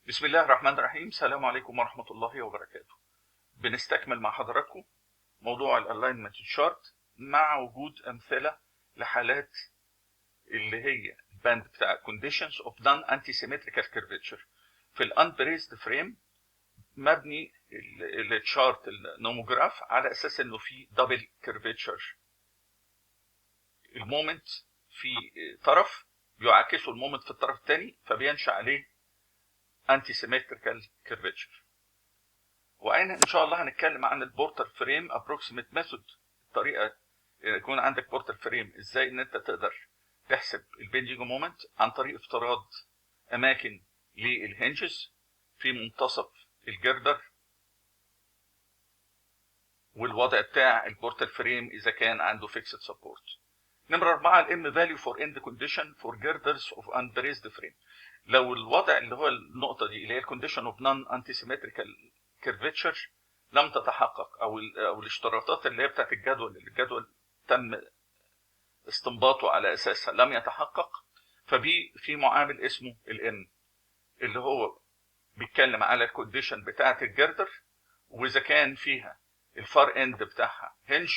بسم الله الرحمن الرحيم. السلام عليكم ورحمة الله وبركاته. بنستكمل مع حضراتكم موضوع الالاينمنت شارت مع وجود امثلة لحالات اللي هي الباند بتاع conditions of non-antisymmetrical curvature في الانبريزد فريم. مبني الشارت النوموجراف على اساس انه في دبل كيرفيتشر، المومنت في طرف بيعاكسه المومنت في الطرف الثاني فبينشأ عليه antisymmetrical curvature. وأين إن شاء الله هنتكلم عن البورتر فريم approximate method، الطريقة يكون عندك بورتر فريم إزاي إن أنت تقدر تحسب البندنج مومنت عن طريق افتراض أماكن للهنجز في منتصف الجردر، والوضع بتاع البورتر فريم إذا كان عنده fixed support. نمرة 4 الام فاليو فور اند كونديشن فور جيردرز اوف unbraced فريم. لو الوضع اللي هو النقطة دي اللي هي الكونديشن اوف نون انتيسيمتريكال كيرفيتشر لم تتحقق، او الاشتراطات اللي هي بتاعت الجدول تم استنباطه على اساسها لم يتحقق، في معامل اسمه الان اللي هو بيتكلم على الكونديشن بتاعت الجردر، واذا كان فيها الفار اند بتاعها هنج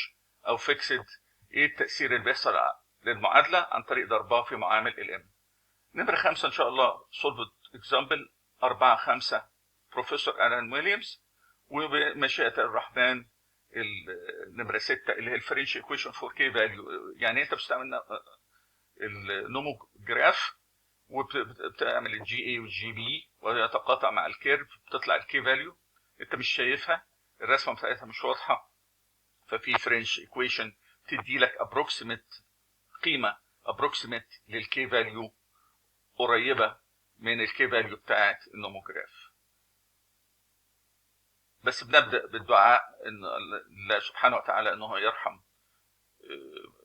او فيكسد، ايه التأثير اللي بيحصل للمعادلة عن طريق ضربها في معامل الام. نمرة 5 ان شاء الله سولفد اكزامبل 4-5 بروفيسور الان ويليامز، وبمشيئة الرحمن نمرة 6 اللي هي الفرنش ايكويشن فور كي فاليو. يعني انت بتستعمل النوموجراف وبتعمل الجي اي والجي بي ويتقاطع مع الكيرف، بتطلع الكي فاليو انت مش شايفها، الرسمه بتاعتها مش واضحه، ففي فرنش ايكويشن تدي لك ابروكسيميت قيمه ابروكسيميت للكي فاليو قريبه من الكي فاليو بتاعت النوموجراف. بس بنبدا بالدعاء ان الله سبحانه وتعالى انه يرحم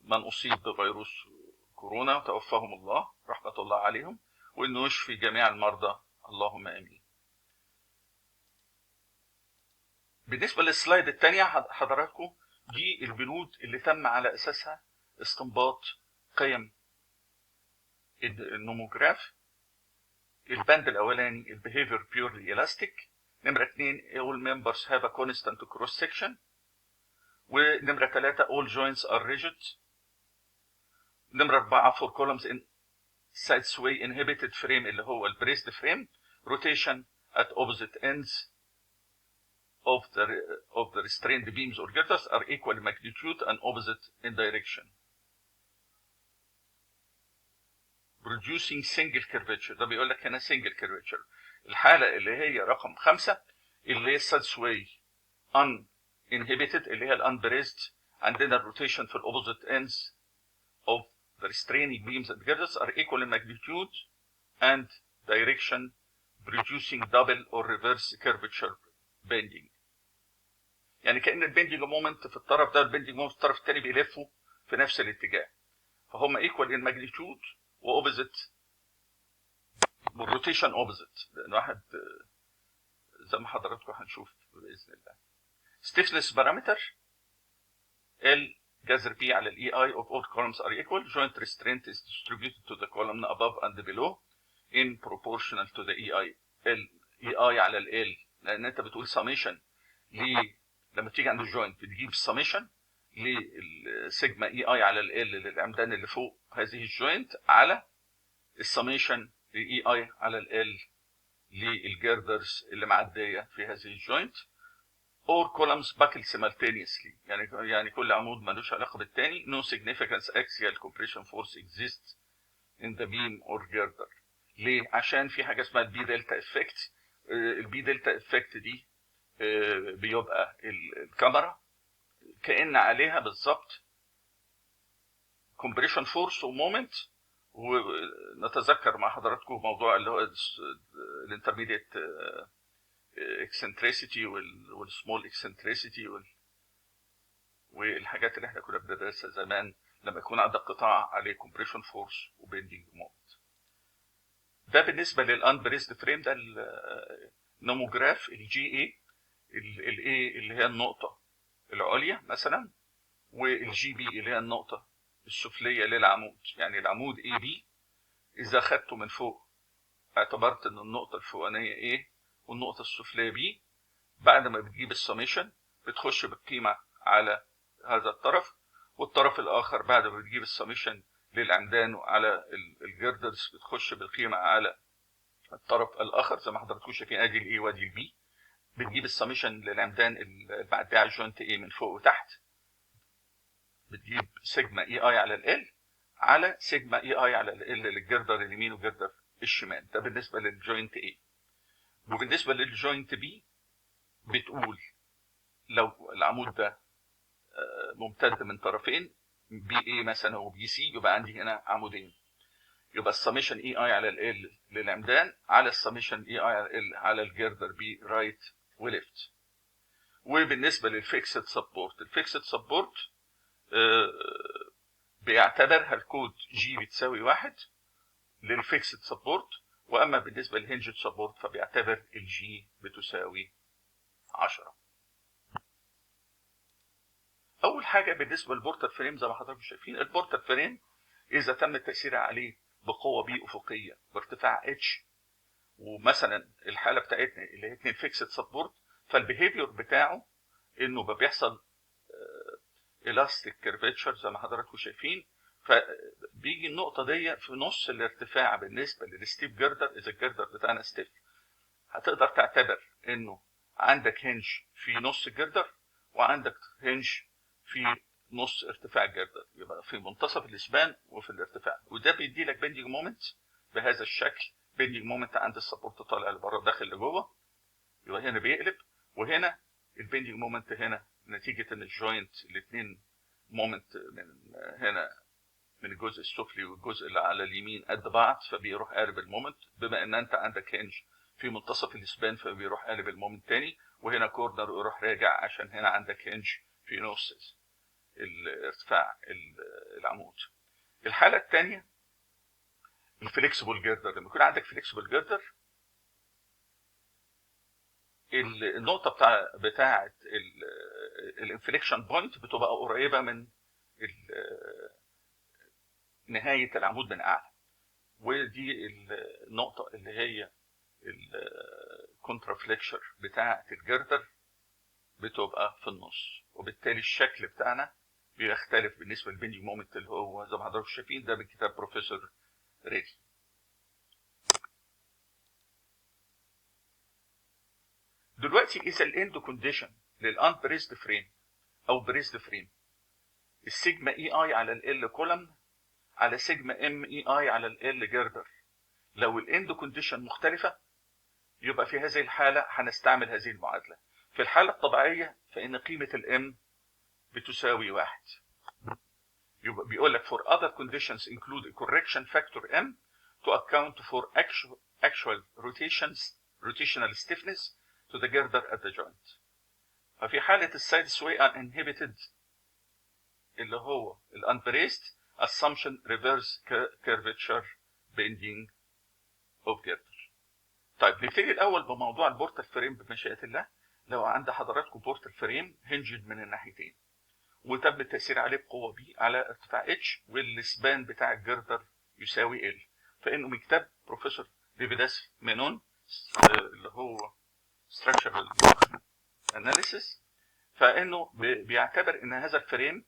من اصيب بفيروس كورونا وتوفاهم الله رحمه الله عليهم، وانه يشفي جميع المرضى اللهم امين. بالنسبه للسلايد الثانيه حضراتكم دي البنود اللي تم على اساسها استنباط قيم النوموجراف. البند الاولاني البيهيفير بيورلي الاستيك، نمره 2 all members have a constant cross section، ونمره 3 all joints are rigid، نمره 4 for columns in side sway inhibited frame اللي هو البريست فريم rotation at opposite ends of the restrained beams or girders are equal in magnitude and opposite in direction, producing single curvature. ده بيقول لك هنا single curvature. الحالة اللي هي رقم 5 اللي هي side sway uninhibited اللي هي unbraced، عندنا rotation في opposite ends of the restraining beams and girders are equal in magnitude and direction, producing double or reverse curvature bending. يعني كأن البندنج مومنت في الطرف ده والبندنج مومنت في الطرف الثاني بيلفوا في نفس الاتجاه، فهم ايكوال ان ماجنتيود واوبوزيت والروتيشن اوبوزيت، لان واحد زي ما حضراتكم هنشوف باذن الله. ستيفنس بارامتر ال جذر بي على الاي اي of all columns are equal. Joint restraint is distributed to the column above and below in proportional to the EI. ال EI على ال لان انت بتقول summation لما تيجي عند الجوينت بتجيب السميشن للسيجما اي اي على ال للعمدان اللي فوق هذه الجوينت على السميشن لاي اي على ال للجيردرز اللي معديه في هذه الجوينت. or columns buckle simultaneously، يعني كل عمود ملوش علاقه بالثاني. no significant axial compression force exists in the beam or girder. ليه؟ عشان في حاجه اسمها البي دلتا افكت. البي دلتا افكت دي بيبقى الكاميرا كأن عليها بالظبط كومبريشن فورس ومومنت. ونتذكر مع حضراتكم موضوع اللي هو الانترميديت اكسنتريسيتي والسمول اكسنتريسيتي والحاجات اللي احنا كنا بندرسها زمان لما يكون عندك قطاع عليه كومبريشن فورس وبيندنج مومنت. ده بالنسبه للانبريزد فريم. ده النوموجراف الجي اي، الاي اللي هي النقطه العليا مثلا، والجي بي اللي هي النقطه السفليه للعمود. يعني العمود اي بي اذا خدته من فوق اعتبرت ان النقطه الفوقانيه A والنقطه السفليه B، بعد ما بتجيب السميشن بتخش بالقيمه على هذا الطرف، والطرف الاخر بعد ما بتجيب السميشن للعمدان وعلى الجردرز بتخش بالقيمه على الطرف الاخر. زي ما حضراتكم شايفين ادي الاي وادي البي، بتجيب السميشن للعمدان اللي بعدها على الجوينت A من فوق وتحت، بتجيب سيجما اي اي على ال على سيجما اي اي على ال للجردر اليمين والجردر الشمال. ده بالنسبه للجوينت A. وبالنسبه للجوينت B بتقول لو العمود ده ممتد من طرفين بي اي مثلا وبي سي، يبقى عندي هنا عمودين، يبقى السميشن اي اي على ال للعمدان على السميشن اي اي على ال على الجردر بي رايت وليفت. وبالنسبه للفيكسد سبورت، الفيكسد سبورت بيعتبرها الكود جي بتساوي 1 للفيكسد سبورت، واما بالنسبه للهنجد سبورت فبيعتبر الجي بتساوي 10. اول حاجه بالنسبه للبورتال فريم، زي ما حضراتكم شايفين البورتال فريم اذا تم التاثير عليه بقوه بي افقيه بارتفاع اتش، ومثلا الحاله بتاعتنا اللي هي 2 فيكسد سبورت، فالبيهيفير بتاعه انه بيحصل الاستيك كيرفيتشر زي ما حضراتكم شايفين، فبيجي النقطه دي في نص الارتفاع بالنسبه للستيب جردر. اذا الجردر بتاعنا ستيف هتقدر تعتبر انه عندك هنج في نص الجردر وعندك هنج في نص ارتفاع الجردر، يبقى في منتصف الاسبان وفي الارتفاع، وده بيدي لك بيندنج مومنت بهذا الشكل. بيندنج مومنت عند السبورت طالع لبره داخل لجوه، يبقى هنا بيقلب، وهنا البيندنج مومنت هنا نتيجه ان الجوينت الاثنين مومنت من هنا من الجزء السفلي والجزء اللي على اليمين قد بعض، فبيروح قالب المومنت. بما ان انت عندك هنج في منتصف الاسبان فبيروح قالب المومنت تاني، وهنا كورنر ويروح راجع عشان هنا عندك هنج في نص الارتفاع العمود. الحاله الثانيه الفليكسبل جردر. لما يكون عندك فليكسبل جردر النقطه بتاعه الانفليكشن بوينت بتبقى قريبه من نهايه العمود من اعلى، ودي النقطه اللي هي الكونترافليكشر بتاعه الجردر بتبقى في النص، وبالتالي الشكل بتاعنا بيختلف بالنسبه للبيندنج مومنت اللي هو زي ما حضراتكم شايفين ده من كتاب بروفيسور ريدي. دلوقتي اذا الاند كونديشن للان بريزد فريم او بريزد فريم السيجما اي اي على ال كولم على سيجما ام اي اي على ال جردر، لو الاند كونديشن مختلفه يبقى في هذه الحاله هنستعمل هذه المعادله. في الحاله الطبيعيه فان قيمه الام بتساوي 1. يبقى بيقول لك for other conditions include a correction factor m to account for actual rotational stiffness to the girder at the joint. ففي حالة السايد sway uninhibited اللي هو unbraced assumption reverse curvature bending of girder. طيب نبتدي الأول بموضوع البورتال فريم بمشيئة الله. لو عند حضراتكم بورتال فريم هنجد من الناحيتين وتم التأثير عليه بقوة بي على ارتفاع اتش، والسبان بتاع الجردر يساوي ال، فإنه من كتاب بروفيسور ديفيداس مينون اللي هو structural analysis، فإنه بيعتبر إن هذا الفريم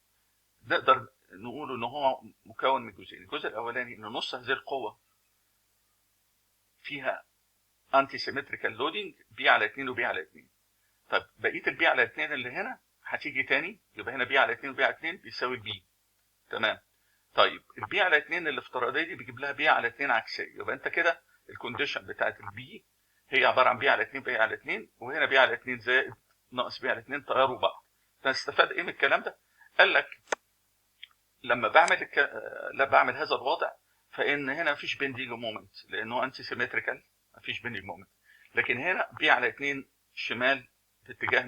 نقدر نقول إن هو مكون من جزئين. الجزء الأولاني إن نص هذه القوة فيها انتي سيمتريكال لودنج بي على 2 وبي على 2. طب بقية البي على 2 اللي هنا هتيجي تاني، يبقى هنا بي على 2 وبي على 2 بيساوي البي. تمام. طيب البي على 2 الافتراضيه دي بيجيب لها بي على 2 عكسيه، يبقى انت كده الكونديشن بتاعت البي هي عباره عن بي على 2 بي على 2، وهنا بي على 2 زائد ناقص بي على 2 طيروا بعض. فاستفاد ايه من الكلام ده؟ قال لك لما بعمل هذا الوضع فان هنا مفيش بيندنج مومنت لانه انتي سيمتريكال، مفيش بيندنج مومنت. لكن هنا بي على 2 شمال في اتجاه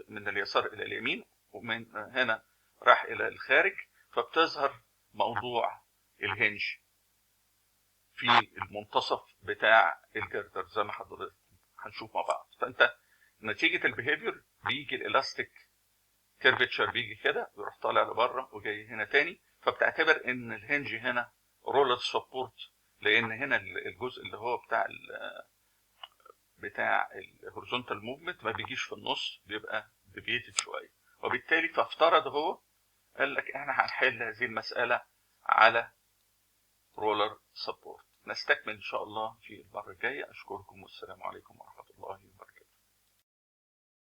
من اليسار الى اليمين، ومن هنا راح الى الخارج، فبتظهر موضوع الهنج في المنتصف بتاع الجردر زي ما حضرتك هنشوف مع بعض. فانت نتيجه البيهيفير بيجي الالاستيك كيرفتشر بيجي كده ويروح طالع لبره وجاي هنا تاني، فبتعتبر ان الهنج هنا رولر سبورت لان هنا الجزء اللي هو بتاع الهوريزونتال موفمنت ما بيجيش في النص، بيبقى ديفييتد شويه، وبالتالي فافترض هو قال لك احنا هنحل هذه المساله على رولر سبورت. نستكمل ان شاء الله في المره الجايه. اشكركم والسلام عليكم ورحمه الله وبركاته.